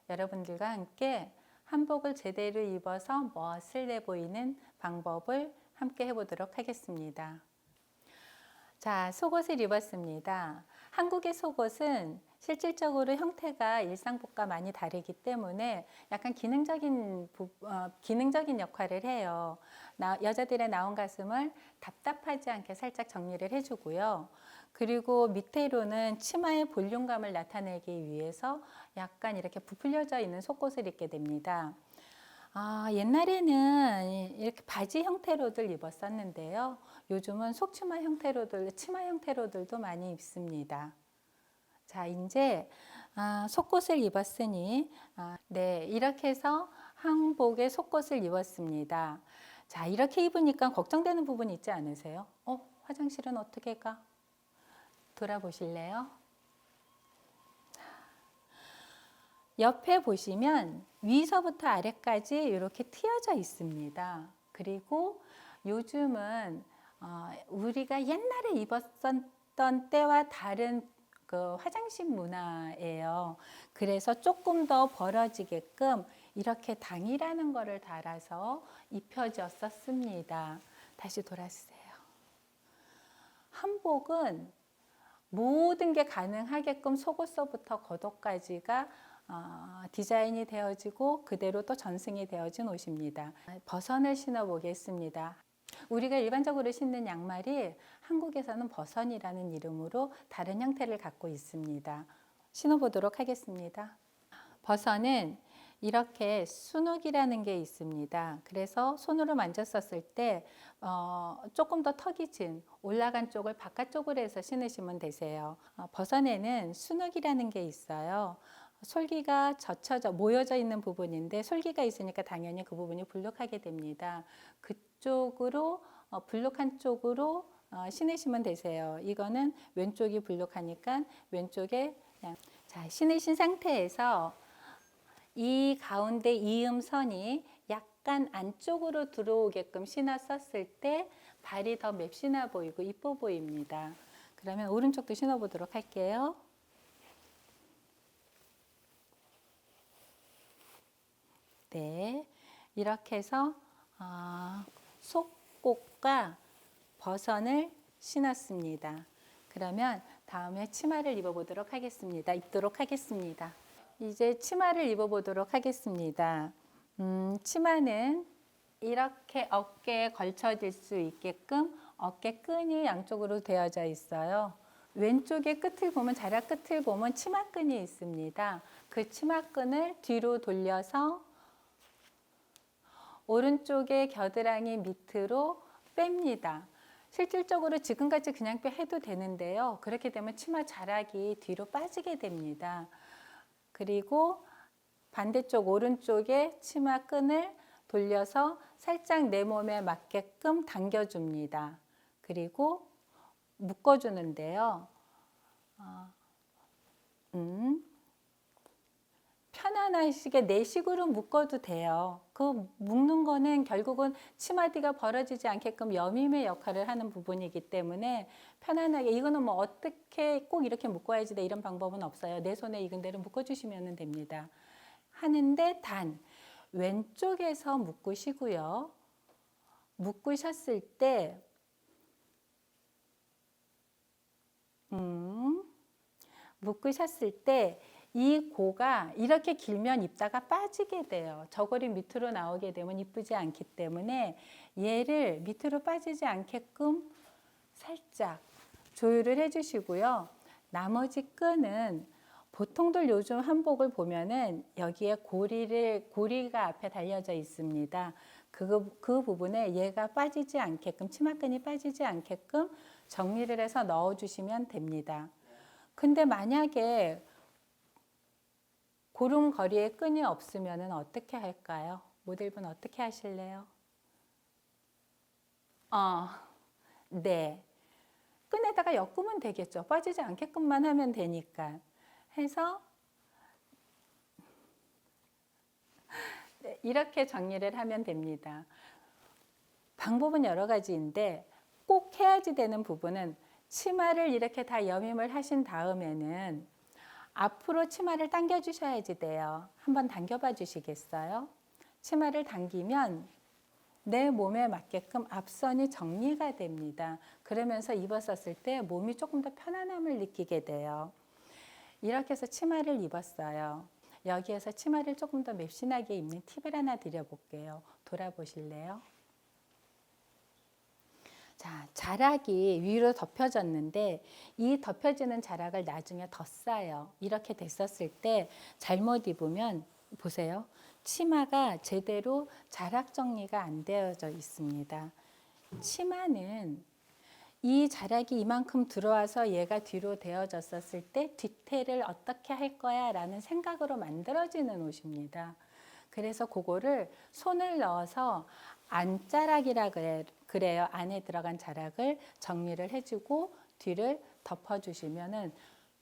여러분들과 함께 한복을 제대로 입어서 멋을 내 보이는 방법을 함께 해보도록 하겠습니다. 자, 속옷을 입었습니다. 한국의 속옷은 실질적으로 형태가 일상복과 많이 다르기 때문에 약간 기능적인 역할을 해요. 여자들의 나온 가슴을 답답하지 않게 살짝 정리를 해주고요. 그리고 밑으로는 치마의 볼륨감을 나타내기 위해서 약간 이렇게 부풀려져 있는 속옷을 입게 됩니다. 옛날에는 이렇게 바지 형태로들 입었었는데요. 요즘은 속치마 형태로들, 치마 형태로들도 많이 입습니다. 자, 이제 속옷을 입었으니, 네, 이렇게 해서 한복에 속옷을 입었습니다. 자, 이렇게 입으니까 걱정되는 부분 있지 않으세요? 화장실은 어떻게 가? 돌아보실래요? 옆에 보시면 위서부터 아래까지 이렇게 트여져 있습니다. 그리고 요즘은 우리가 옛날에 입었던 때와 다른 그 화장실 문화예요. 그래서 조금 더 벌어지게끔 이렇게 당이라는 거를 달아서 입혀졌었습니다. 다시 돌아주세요. 한복은 모든 게 가능하게끔 속옷서부터 겉옷까지가 디자인이 되어지고 그대로 또 전승이 되어진 옷입니다. 버선을 신어 보겠습니다. 우리가 일반적으로 신는 양말이 한국에서는 버선이라는 이름으로 다른 형태를 갖고 있습니다. 신어 보도록 하겠습니다. 버선은 이렇게 순욱이라는 게 있습니다. 그래서 손으로 만졌었을 때 조금 더 턱이 진 올라간 쪽을 바깥쪽으로 해서 신으시면 되세요. 버선에는 순욱이라는 게 있어요. 솔기가 젖혀져 모여져 있는 부분인데 솔기가 있으니까 당연히 그 부분이 불룩하게 됩니다. 그쪽으로 불룩한 쪽으로 신으시면 되세요. 이거는 왼쪽이 불룩하니까 왼쪽에 그냥 자, 신으신 상태에서 이 가운데 이음선이 약간 안쪽으로 들어오게끔 신었었을 때 발이 더 맵신해 보이고 이뻐 보입니다. 그러면 오른쪽도 신어보도록 할게요. 네, 이렇게 해서 속옷과 버선을 신었습니다. 그러면 다음에 치마를 입어보도록 하겠습니다. 입도록 하겠습니다. 이제 치마를 입어보도록 하겠습니다. 치마는 이렇게 어깨에 걸쳐질 수 있게끔 어깨 끈이 양쪽으로 되어져 있어요. 왼쪽의 끝을 보면 자락 끝을 보면 치마끈이 있습니다. 그 치마끈을 뒤로 돌려서 오른쪽의 겨드랑이 밑으로 뺍니다. 실질적으로 지금같이 그냥 해도 되는데요. 그렇게 되면 치마 자락이 뒤로 빠지게 됩니다. 그리고 반대쪽 오른쪽에 치마끈을 돌려서 살짝 내 몸에 맞게끔 당겨줍니다. 그리고 묶어주는데요. 편안하시게 내식으로 묶어도 돼요. 그 묶는 거는 결국은 치마뒤가 벌어지지 않게끔 여밈의 역할을 하는 부분이기 때문에 편안하게 이거는 뭐 어떻게 꼭 이렇게 묶어야지 돼 이런 방법은 없어요. 내 손에 익은 대로 묶어주시면 됩니다. 하는데 단 왼쪽에서 묶으시고요. 묶으셨을 때 묶으셨을 때 이 고가 이렇게 길면 입다가 빠지게 돼요. 저고리 밑으로 나오게 되면 이쁘지 않기 때문에 얘를 밑으로 빠지지 않게끔 살짝 조율을 해주시고요. 나머지 끈은 보통들 요즘 한복을 보면은 여기에 고리가 앞에 달려져 있습니다. 그 부분에 얘가 빠지지 않게끔 치마끈이 빠지지 않게끔 정리를 해서 넣어주시면 됩니다. 근데 만약에 고름거리에 끈이 없으면 어떻게 할까요? 모델분 어떻게 하실래요? 네. 끈에다가 엮으면 되겠죠. 빠지지 않게끔만 하면 되니까. 해서 이렇게 정리를 하면 됩니다. 방법은 여러 가지인데 꼭 해야지 되는 부분은 치마를 이렇게 다 여밈을 하신 다음에는 앞으로 치마를 당겨 주셔야지 돼요. 한번 당겨 봐 주시겠어요? 치마를 당기면 내 몸에 맞게끔 앞선이 정리가 됩니다. 그러면서 입었었을 때 몸이 조금 더 편안함을 느끼게 돼요. 이렇게 해서 치마를 입었어요. 여기에서 치마를 조금 더 맵신하게 입는 팁을 하나 드려볼게요. 돌아보실래요? 자, 자락이 위로 덮여졌는데 이 덮여지는 자락을 나중에 덧싸요. 이렇게 됐었을 때 잘못 입으면 보세요. 치마가 제대로 자락 정리가 안 되어져 있습니다. 치마는 이 자락이 이만큼 들어와서 얘가 뒤로 되어졌었을 때 뒤태를 어떻게 할 거야 라는 생각으로 만들어지는 옷입니다. 그래서 그거를 손을 넣어서 안자락이라 그래요. 안에 들어간 자락을 정리를 해주고 뒤를 덮어주시면은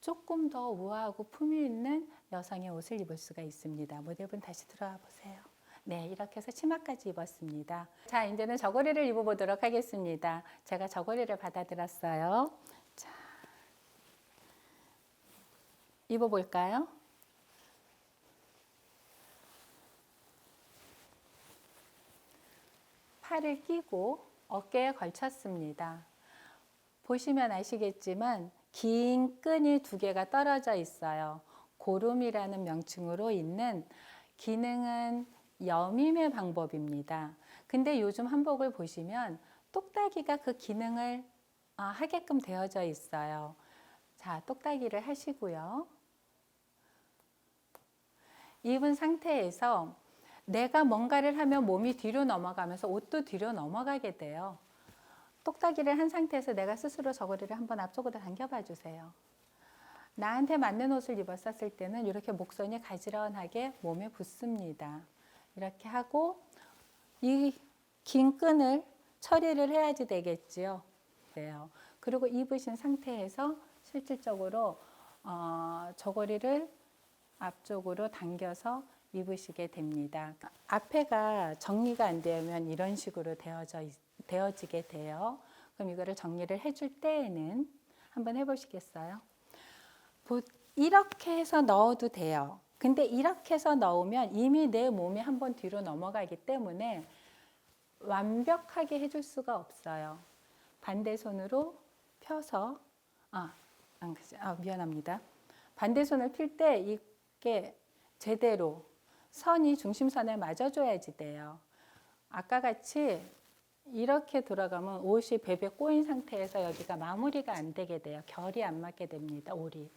조금 더 우아하고 품위 있는 여성의 옷을 입을 수가 있습니다. 모델분 다시 들어와 보세요. 네, 이렇게 해서 치마까지 입었습니다. 자, 이제는 저고리를 입어보도록 하겠습니다. 제가 저고리를 받아들었어요. 자, 입어볼까요? 팔을 끼고 어깨에 걸쳤습니다. 보시면 아시겠지만 긴 끈이 두 개가 떨어져 있어요. 고름이라는 명칭으로 있는 기능은 여밈의 방법입니다. 근데 요즘 한복을 보시면 똑딱이가 그 기능을 하게끔 되어져 있어요. 자, 똑딱이를 하시고요. 입은 상태에서 내가 뭔가를 하면 몸이 뒤로 넘어가면서 옷도 뒤로 넘어가게 돼요. 똑딱이를 한 상태에서 내가 스스로 저고리를 한번 앞쪽으로 당겨봐 주세요. 나한테 맞는 옷을 입었을 때는 이렇게 목선이 가지런하게 몸에 붙습니다. 이렇게 하고 이 긴 끈을 처리를 해야지 되겠지요. 그래요. 그리고 입으신 상태에서 실질적으로 저고리를 앞쪽으로 당겨서 입으시게 됩니다. 앞에가 정리가 안 되면 이런 식으로 되어지게 돼요. 그럼 이거를 정리를 해줄 때에는 한번 해보시겠어요? 이렇게 해서 넣어도 돼요. 근데 이렇게 해서 넣으면 이미 내 몸이 한번 뒤로 넘어가기 때문에 완벽하게 해줄 수가 없어요. 반대 손으로 펴서 미안합니다. 반대 손을 필 때 이게 제대로 선이 중심선에 맞아줘야지 돼요. 아까 같이 이렇게 돌아가면 옷이 베베 꼬인 상태에서 여기가 마무리가 안 되게 돼요. 결이 안 맞게 됩니다. 올이.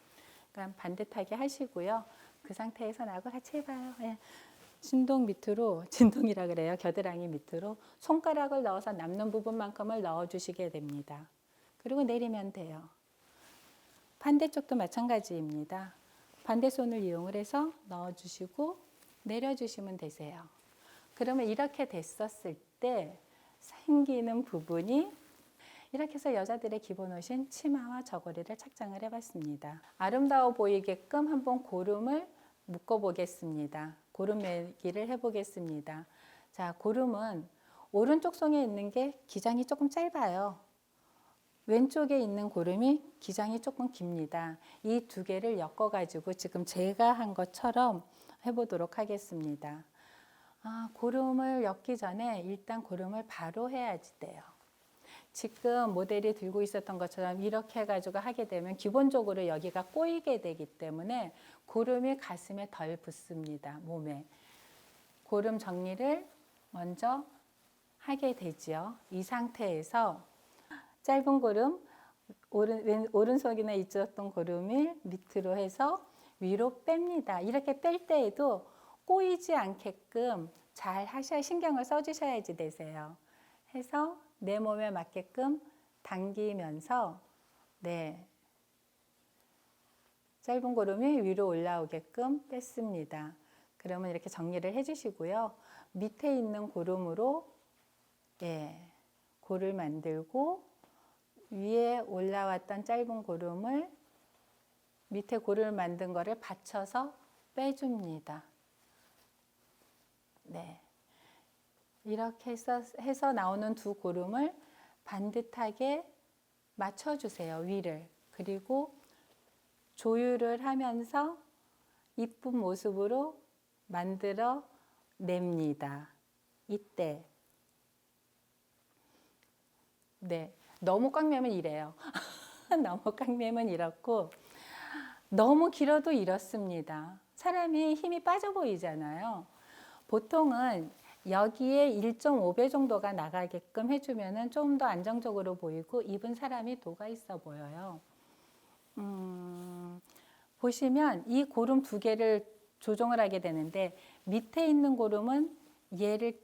그러니까 반듯하게 하시고요. 그 상태에서 나하고 같이 해봐요. 예. 진동 밑으로, 진동이라 그래요. 겨드랑이 밑으로 손가락을 넣어서 남는 부분만큼을 넣어주시게 됩니다. 그리고 내리면 돼요. 반대쪽도 마찬가지입니다. 반대 손을 이용을 해서 넣어주시고 내려주시면 되세요. 그러면 이렇게 됐었을 때 생기는 부분이 이렇게 해서 여자들의 기본 옷인 치마와 저고리를 착장을 해봤습니다. 아름다워 보이게끔 한번 고름을 묶어보겠습니다. 고름 매기를 해보겠습니다. 자, 고름은 오른쪽 손에 있는 게 기장이 조금 짧아요. 왼쪽에 있는 고름이 기장이 조금 깁니다. 이 두 개를 엮어가지고 지금 제가 한 것처럼 해보도록 하겠습니다. 고름을 엮기 전에 일단 고름을 바로 해야지 돼요. 지금 모델이 들고 있었던 것처럼 이렇게 해가지고 하게 되면 기본적으로 여기가 꼬이게 되기 때문에 고름이 가슴에 덜 붙습니다. 몸에. 고름 정리를 먼저 하게 되지요. 이 상태에서 짧은 고름, 오른손이나 있었던 고름을 밑으로 해서 위로 뺍니다. 이렇게 뺄 때에도 꼬이지 않게끔 잘 하셔야 신경을 써주셔야지 되세요. 해서 내 몸에 맞게끔 당기면서 짧은 고름이 위로 올라오게끔 뺐습니다. 그러면 이렇게 정리를 해주시고요. 밑에 있는 고름으로 골을 만들고 위에 올라왔던 짧은 고름을 밑에 골을 만든 거를 받쳐서 빼줍니다. 이렇게 해서 나오는 두 고름을 반듯하게 맞춰주세요. 위를. 그리고 조율을 하면서 이쁜 모습으로 만들어 냅니다. 이때. 네. 너무 꽉 매면 이래요. 너무 꽉 매면 이렇고, 너무 길어도 이렇습니다. 사람이 힘이 빠져 보이잖아요. 보통은 여기에 1.5배 정도가 나가게끔 해주면 좀 더 안정적으로 보이고 입은 사람이 도가 있어 보여요. 보시면 이 고름 두 개를 조정을 하게 되는데 밑에 있는 고름은 얘를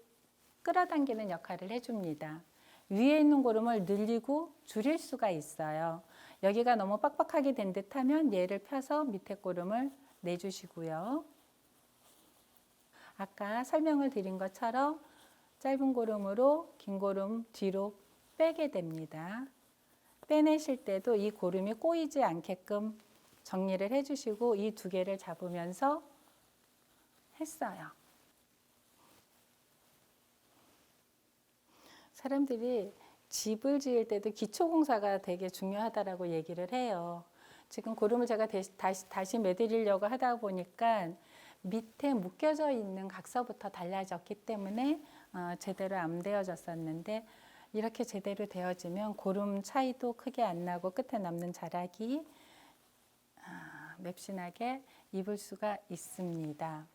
끌어당기는 역할을 해줍니다. 위에 있는 고름을 늘리고 줄일 수가 있어요. 여기가 너무 빡빡하게 된 듯하면 얘를 펴서 밑에 고름을 내주시고요. 아까 설명을 드린 것처럼 짧은 고름으로 긴 고름 뒤로 빼게 됩니다. 빼내실 때도 이 고름이 꼬이지 않게끔 정리를 해주시고 이 두 개를 잡으면서 했어요. 사람들이 집을 지을 때도 기초공사가 되게 중요하다라고 얘기를 해요. 지금 고름을 제가 다시 매드리려고 하다 보니까 밑에 묶여져 있는 각서부터 달라졌기 때문에 제대로 안 되어졌었는데 이렇게 제대로 되어지면 고름 차이도 크게 안 나고 끝에 남는 자락이 맵신하게 입을 수가 있습니다.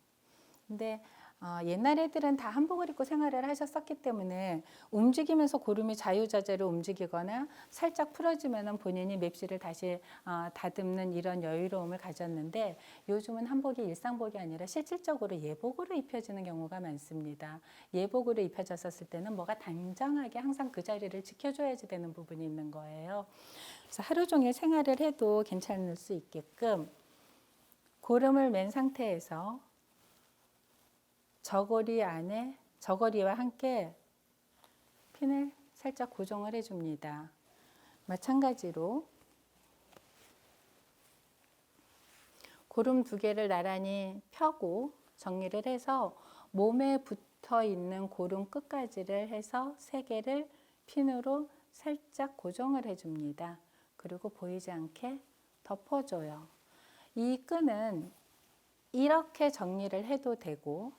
근데 옛날 애들은 다 한복을 입고 생활을 하셨었기 때문에 움직이면서 고름이 자유자재로 움직이거나 살짝 풀어지면 본인이 맵시를 다시 다듬는 이런 여유로움을 가졌는데 요즘은 한복이 일상복이 아니라 실질적으로 예복으로 입혀지는 경우가 많습니다. 예복으로 입혀졌을 때는 뭐가 단정하게 항상 그 자리를 지켜줘야지 되는 부분이 있는 거예요. 그래서 하루 종일 생활을 해도 괜찮을 수 있게끔 고름을 맨 상태에서 저고리 안에 저고리와 함께 핀을 살짝 고정을 해줍니다. 마찬가지로 고름 두 개를 나란히 펴고 정리를 해서 몸에 붙어 있는 고름 끝까지를 해서 세 개를 핀으로 살짝 고정을 해줍니다. 그리고 보이지 않게 덮어줘요. 이 끈은 이렇게 정리를 해도 되고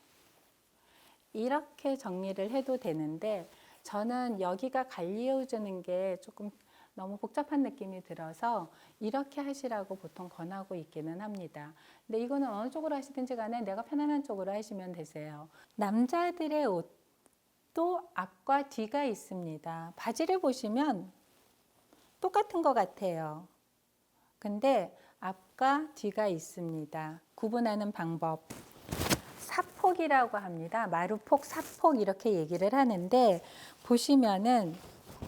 이렇게 정리를 해도 되는데 저는 여기가 갈리워주는 게 조금 너무 복잡한 느낌이 들어서 이렇게 하시라고 보통 권하고 있기는 합니다. 근데 이거는 어느 쪽으로 하시든지 간에 내가 편안한 쪽으로 하시면 되세요. 남자들의 옷도 앞과 뒤가 있습니다. 바지를 보시면 똑같은 것 같아요. 근데 앞과 뒤가 있습니다. 구분하는 방법. 사폭이라고 합니다. 마루폭, 사폭 이렇게 얘기를 하는데 보시면은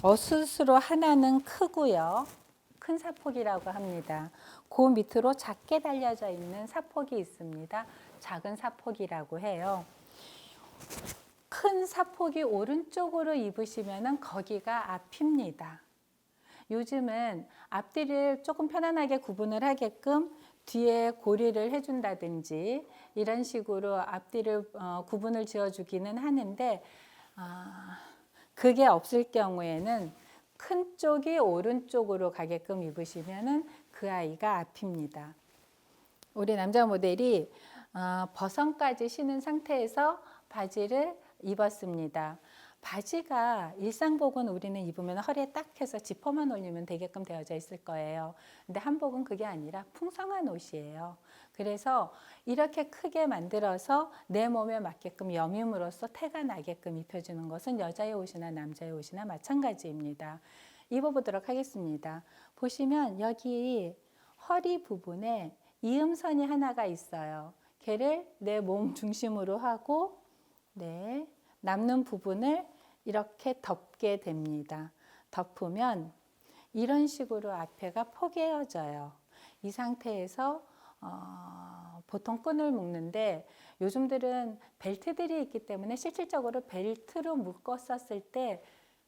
어스스로 하나는 크고요. 큰 사폭이라고 합니다. 그 밑으로 작게 달려져 있는 사폭이 있습니다. 작은 사폭이라고 해요. 큰 사폭이 오른쪽으로 입으시면은 거기가 앞입니다. 요즘은 앞뒤를 조금 편안하게 구분을 하게끔 뒤에 고리를 해준다든지 이런 식으로 앞뒤를 구분을 지어주기는 하는데 그게 없을 경우에는 큰 쪽이 오른쪽으로 가게끔 입으시면 그 아이가 앞입니다. 우리 남자 모델이 버선까지 신은 상태에서 바지를 입었습니다. 바지가 일상복은 우리는 입으면 허리에 딱 해서 지퍼만 올리면 되게끔 되어져 있을 거예요. 근데 한복은 그게 아니라 풍성한 옷이에요. 그래서 이렇게 크게 만들어서 내 몸에 맞게끔 여밈으로써 태가 나게끔 입혀주는 것은 여자의 옷이나 남자의 옷이나 마찬가지입니다. 입어보도록 하겠습니다. 보시면 여기 허리 부분에 이음선이 하나가 있어요. 걔를 내 몸 중심으로 하고 남는 부분을 이렇게 덮게 됩니다. 덮으면 이런 식으로 앞에가 포개어져요. 이 상태에서 보통 끈을 묶는데 요즘들은 벨트들이 있기 때문에 실질적으로 벨트로 묶었었을 때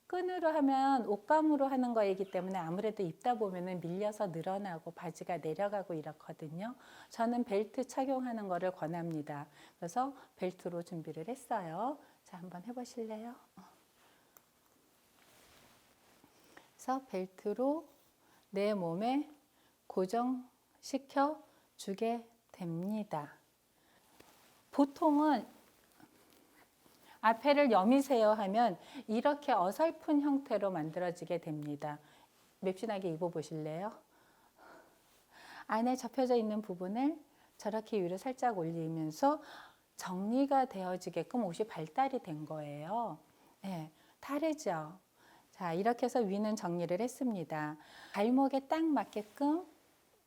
끈으로 하면 옷감으로 하는 거이기 때문에 아무래도 입다 보면 밀려서 늘어나고 바지가 내려가고 이렇거든요. 저는 벨트 착용하는 거를 권합니다. 그래서 벨트로 준비를 했어요. 자, 한번 해보실래요? 그래서 벨트로 내 몸에 고정시켜 시켜주게 됩니다. 보통은 앞에를 여미세요 하면 이렇게 어설픈 형태로 만들어지게 됩니다. 맵신하게 입어보실래요? 안에 접혀져 있는 부분을 저렇게 위로 살짝 올리면서 정리가 되어지게끔 옷이 발달이 된 거예요. 네, 다르죠? 자, 이렇게 해서 위는 정리를 했습니다. 발목에 딱 맞게끔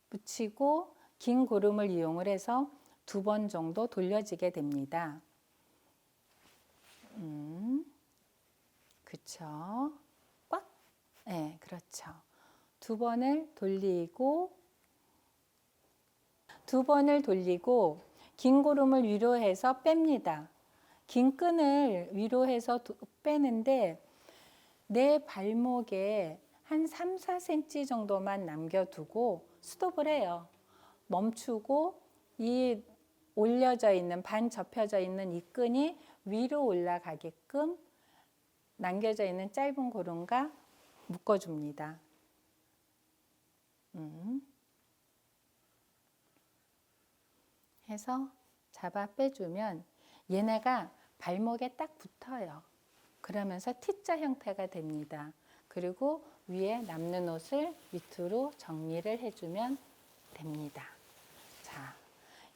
붙이고 긴 고름을 이용을 해서 2번 정도 돌려지게 됩니다. 그쵸? 꽉? 네, 그렇죠. 2번을 돌리고 긴 고름을 위로 해서 뺍니다. 긴 끈을 위로 해서 빼는데 내 발목에 한 3, 4cm 정도만 남겨두고 스톱을 해요. 멈추고 이 올려져 있는 반 접혀져 있는 이 끈이 위로 올라가게끔 남겨져 있는 짧은 고름과 묶어줍니다. 해서 잡아 빼주면 얘네가 발목에 딱 붙어요. 그러면서 T자 형태가 됩니다. 그리고 위에 남는 옷을 밑으로 정리를 해주면 됩니다. 자,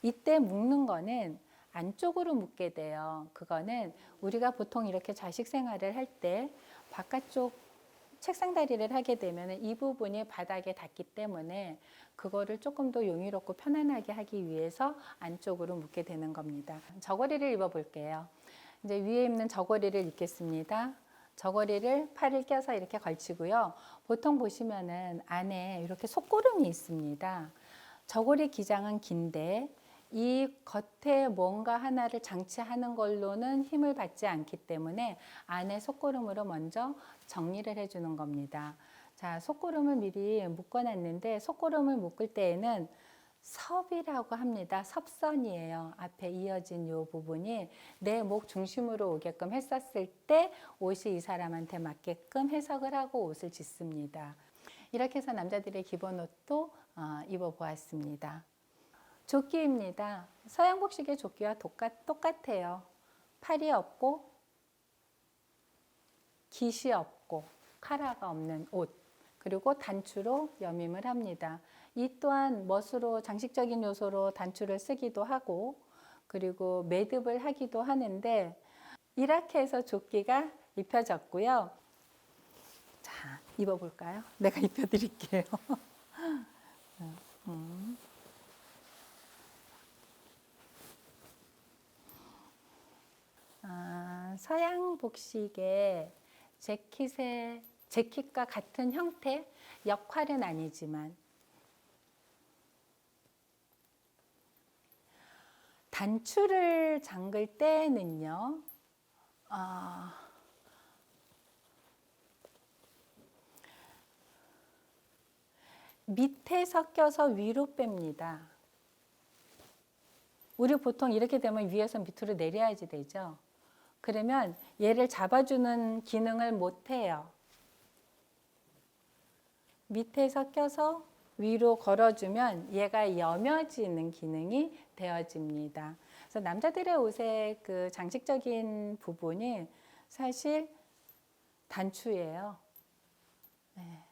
이때 묶는 거는 안쪽으로 묶게 돼요. 그거는 우리가 보통 이렇게 자식 생활을 할 때 바깥쪽 책상 다리를 하게 되면 이 부분이 바닥에 닿기 때문에 그거를 조금 더 용이롭고 편안하게 하기 위해서 안쪽으로 묶게 되는 겁니다. 저고리를 입어 볼게요. 이제 위에 입는 저고리를 입겠습니다. 저고리를 팔을 껴서 이렇게 걸치고요. 보통 보시면은 안에 이렇게 속고름이 있습니다. 저고리 기장은 긴데 이 겉에 뭔가 하나를 장치하는 걸로는 힘을 받지 않기 때문에 안에 속고름으로 먼저 정리를 해주는 겁니다. 자, 속고름을 미리 묶어놨는데 속고름을 묶을 때에는 섭이라고 합니다. 섭선이에요. 앞에 이어진 이 부분이 내 목 중심으로 오게끔 했었을 때 옷이 이 사람한테 맞게끔 해석을 하고 옷을 짓습니다. 이렇게 해서 남자들의 기본 옷도 입어보았습니다. 조끼입니다. 서양복식의 조끼와 똑같아요. 팔이 없고 깃이 없고 카라가 없는 옷, 그리고 단추로 여밈을 합니다. 이 또한 멋으로 장식적인 요소로 단추를 쓰기도 하고 그리고 매듭을 하기도 하는데 이렇게 해서 조끼가 입혀졌고요. 자, 입어볼까요? 내가 입혀드릴게요. 서양 복식의 재킷과 같은 형태, 역할은 아니지만 단추를 잠글 때는요, 밑에 섞여서 위로 뺍니다. 우리 보통 이렇게 되면 위에서 밑으로 내려야지 되죠. 그러면 얘를 잡아주는 기능을 못해요. 밑에 섞여서 위로 걸어주면 얘가 여며지는 기능이 되어집니다. 그래서 남자들의 옷의 그 장식적인 부분이 사실 단추예요. 네.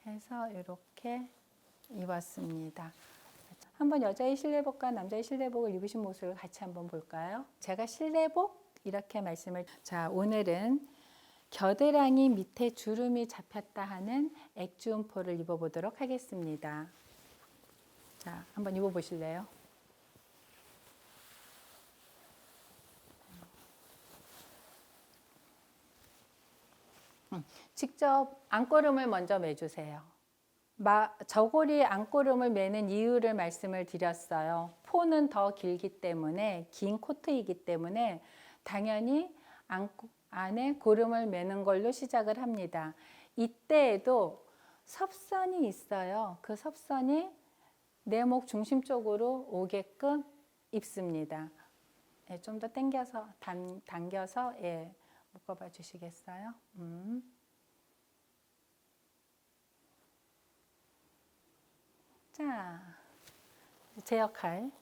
해서 이렇게 입었습니다. 한번 여자의 실내복과 남자의 실내복을 입으신 모습을 같이 한번 볼까요? 제가 실내복 이렇게 말씀을 자, 오늘은 겨드랑이 밑에 주름이 잡혔다 하는 액주음포를 입어보도록 하겠습니다. 자, 한번 입어보실래요? 직접 안고름을 먼저 매주세요. 저고리 안고름을 매는 이유를 말씀을 드렸어요. 포는 더 길기 때문에, 긴 코트이기 때문에 당연히 안에 고름을 매는 걸로 시작을 합니다. 이때에도 섭선이 있어요. 그 섭선이 내 목 중심 쪽으로 오게끔 입습니다. 예, 좀 더 당겨서, 당겨서 예, 묶어봐 주시겠어요? 자, 제 역할.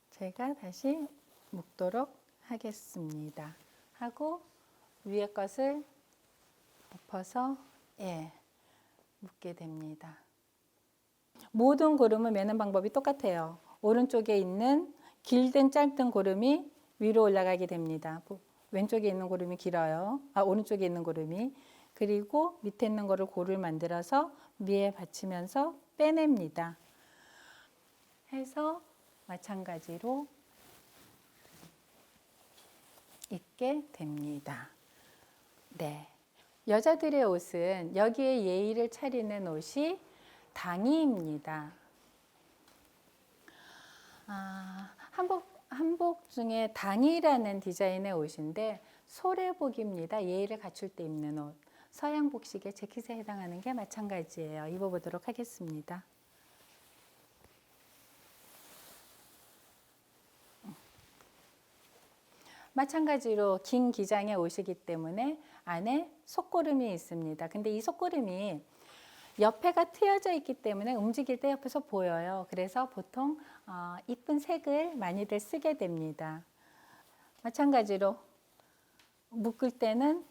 제가 다시 묶도록 하겠습니다. 하고 위에 것을 엎어서 묶게 됩니다. 모든 고름을 매는 방법이 똑같아요. 오른쪽에 있는 길든 짧든 고름이 위로 올라가게 됩니다. 왼쪽에 있는 고름이 길어요. 오른쪽에 있는 고름이. 그리고 밑에 있는 거를 골을 만들어서 위에 받치면서 빼냅니다. 해서 마찬가지로 입게 됩니다. 네. 여자들의 옷은 여기에 예의를 차리는 옷이 당의입니다. 한복 중에 당의라는 디자인의 옷인데 소래복입니다. 예의를 갖출 때 입는 옷. 서양 복식의 재킷에 해당하는 게 마찬가지예요. 입어보도록 하겠습니다. 마찬가지로 긴 기장의 옷이기 때문에 안에 속고름이 있습니다. 근데 이 속고름이 옆에가 트여져 있기 때문에 움직일 때 옆에서 보여요. 그래서 보통 이쁜 색을 많이들 쓰게 됩니다. 마찬가지로 묶을 때는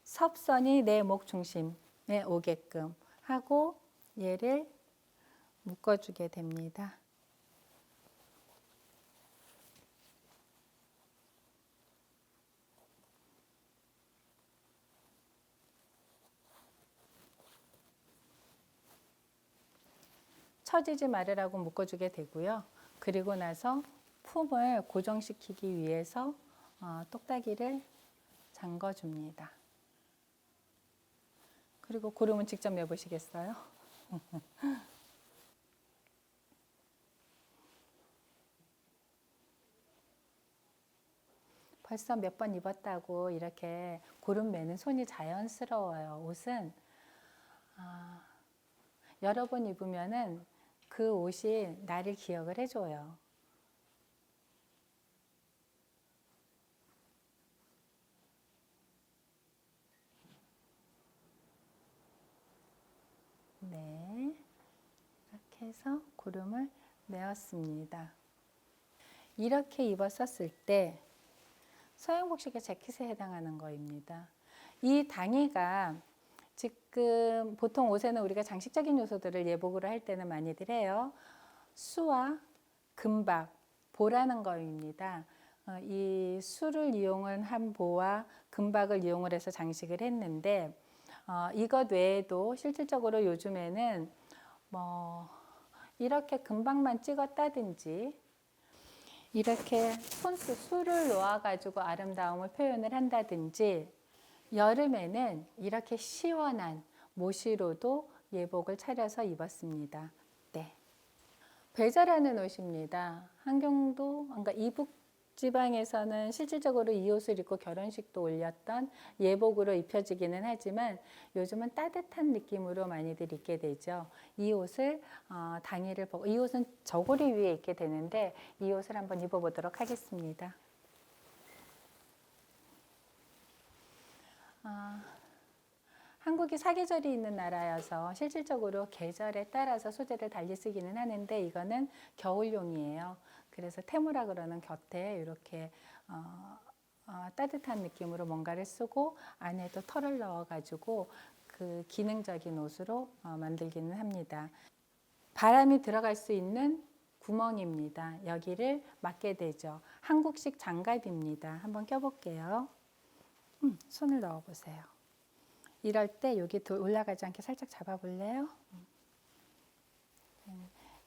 섭선이 내 목 중심에 오게끔 하고 얘를 묶어주게 됩니다. 처지지 말으라고 묶어주게 되고요. 그리고 나서 품을 고정시키기 위해서 똑딱이를 잠궈줍니다. 그리고 고름은 직접 내보시겠어요? 벌써 몇 번 입었다고 이렇게 고름 매는 손이 자연스러워요. 옷은 여러 번 입으면은 그 옷이 나를 기억을 해줘요. 네, 이렇게 해서 고름을 메었습니다. 이렇게 입었었을 때 서양 복식의 재킷에 해당하는 거입니다. 이 당의가 지금 보통 옷에는 우리가 장식적인 요소들을 예복으로 할 때는 많이들 해요. 수와 금박, 보라는 거입니다. 이 수를 이용한 한 보와 금박을 이용을 해서 장식을 했는데 이것 외에도 실질적으로 요즘에는 뭐 이렇게 금박만 찍었다든지 이렇게 수를 놓아가지고 아름다움을 표현을 한다든지 여름에는 이렇게 시원한 모시로도 예복을 차려서 입었습니다. 네. 배자라는 옷입니다. 한경도, 그러니까 이북 지방에서는 실질적으로 이 옷을 입고 결혼식도 올렸던 예복으로 입혀지기는 하지만 요즘은 따뜻한 느낌으로 많이들 입게 되죠. 이 옷을 당의를 보고 이 옷은 저고리 위에 입게 되는데 이 옷을 한번 입어보도록 하겠습니다. 한국이 사계절이 있는 나라여서 실질적으로 계절에 따라서 소재를 달리 쓰기는 하는데 이거는 겨울용이에요. 그래서 테무라 그러는 곁에 이렇게 따뜻한 느낌으로 뭔가를 쓰고 안에도 털을 넣어가지고 그 기능적인 옷으로 만들기는 합니다. 바람이 들어갈 수 있는 구멍입니다. 여기를 막게 되죠. 한국식 장갑입니다. 한번 껴볼게요. 손을 넣어보세요. 이럴 때 여기 올라가지 않게 살짝 잡아볼래요?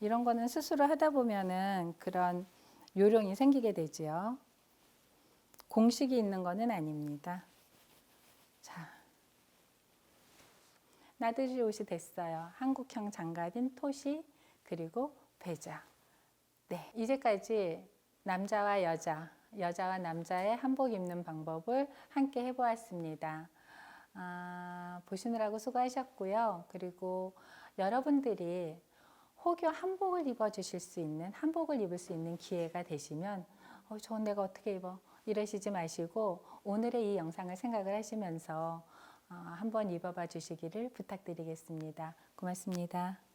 이런 거는 스스로 하다 보면은 그런 요령이 생기게 되지요. 공식이 있는 거는 아닙니다. 자, 나들이 옷이 됐어요. 한국형 장갑인 토시 그리고 배자. 네, 이제까지 남자와 여자와 남자의 한복 입는 방법을 함께 해보았습니다. 보시느라고 수고하셨고요. 그리고 여러분들이 혹여 한복을 입어주실 수 있는, 한복을 입을 수 있는 기회가 되시면 저건 내가 어떻게 입어? 이러시지 마시고 오늘의 이 영상을 생각을 하시면서 한번 입어봐 주시기를 부탁드리겠습니다. 고맙습니다.